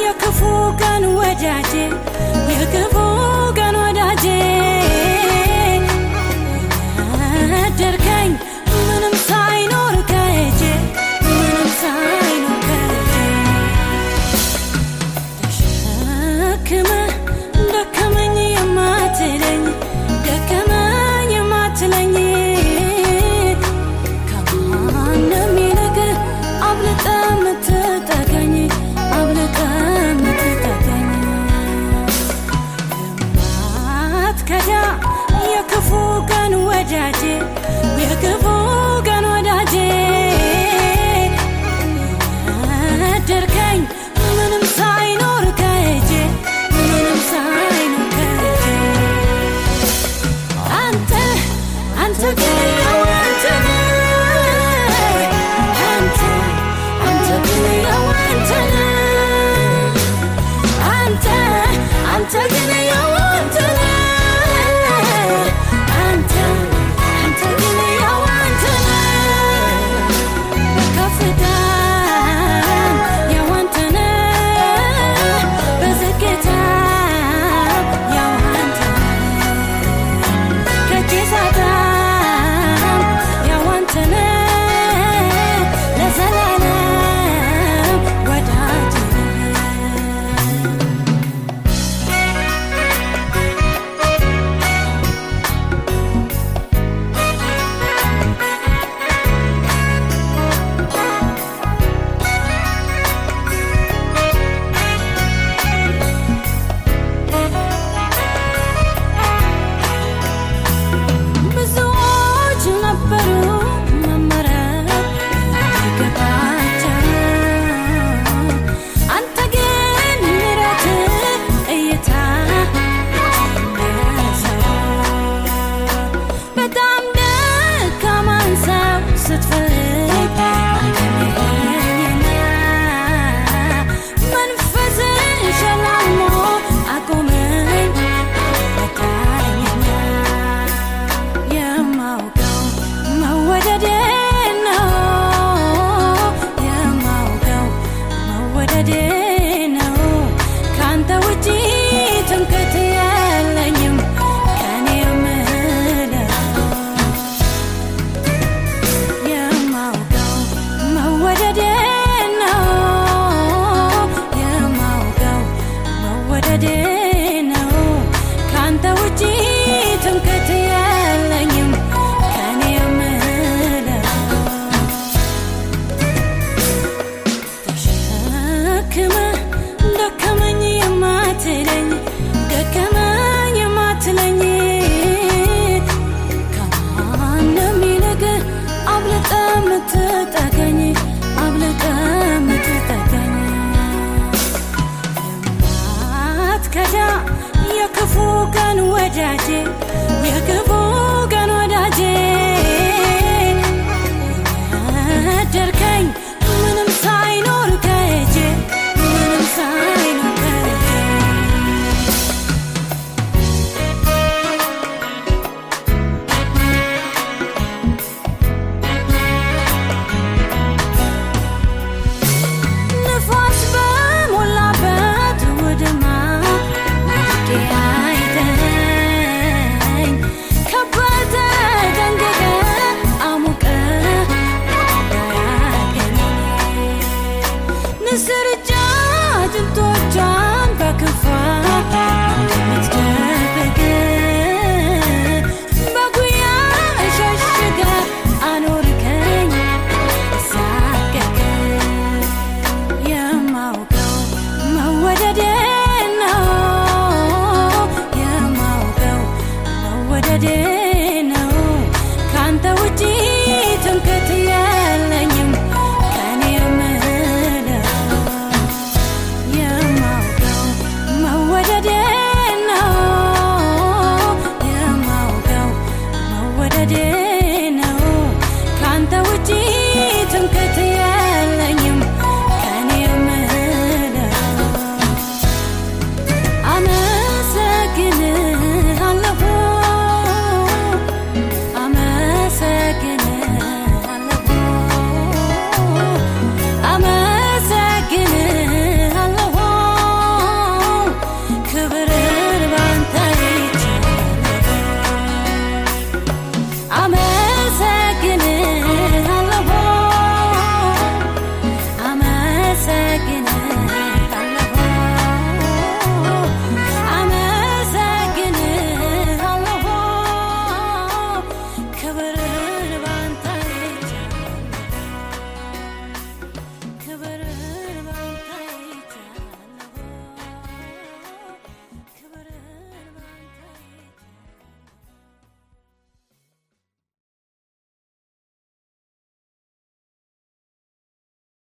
የክፉ ቀን ወዳጄ የክፉ ቀን ወዳጄ ወደድከኝ ምንም ሳይኖር ከእጄ ምንም ሳይኖር ከእጄ ተሸክመህ ደከመኝ የማትለኝ ደከመኝ የማትለኝ ከማንም ይልቅ አብልጠህ የምትጠጋኝ አብልጠህ የምትጠጋኝ የማትከዳ የክፉ ቀን ወዳጄ የክፉ ቀን ወዳጄ ወደድከኝ ምንም ሳይኖር ከእጄ ምንም ሳይኖር ከእጄ አንተ ግን ያው አንተ ነህ አንተ ግን ያው አንተ ነህ አንተ ግን ያው አንተ ነህ አንተ ግን ያው አንተ ነህ በከፍታም ያው አንተ ነህ በዝግታም ያው አንተ ነህ ከእጄ ሳጣም ያው አንተ ነህ ለዘላለም ወዳጄ ብዙዎች ነበሩ መመረጥ የገባቸው አንተ ግን ምሕረትህ እይታ በጣም ደካማን ሰው ስትፈልግ አገኘኸኝና መንፈስህ ሸላልሞ አቆመኝ ረዳኸኝና የማውቀው መወደድህን ነው የማውቀው መወደድህን ነው ካንተ ውጪ ትምክህት የለኝም ከኔ የምለው የማውቀው መወደድህን ነው የማውቀው መወደድህን ነው ካንተ ውጪ ትምክህት የለኝም ከኔ የምለው ተሸክመህ ደከመኝ የማትለኝ ደከመኝ የማትለኝ ከማንም ይልቅ አብልጠህ የምትጠጋኝ አብልጠህ የምትጠጋኝ የማትከዳ የክፉ ቀን ወዳጄ የክፉ ቀን ወዳጄ ወደድከኝ ምንም ሳይኖር ከእጄ ምንም ሳይኖር ከእጄ ንፋስ በሞላበት ውድማ ወድቄ አይተኸኝ ከበህ ተጠንቅቀህ አሙቀህ እንዳያገኘኝ ንስር ጫጩቶቿን በክንፏ እንደምትደብቅ በጉያህ ሸሽገህ አኖርከኝ ሳቀቅ የማውቀው መወደድ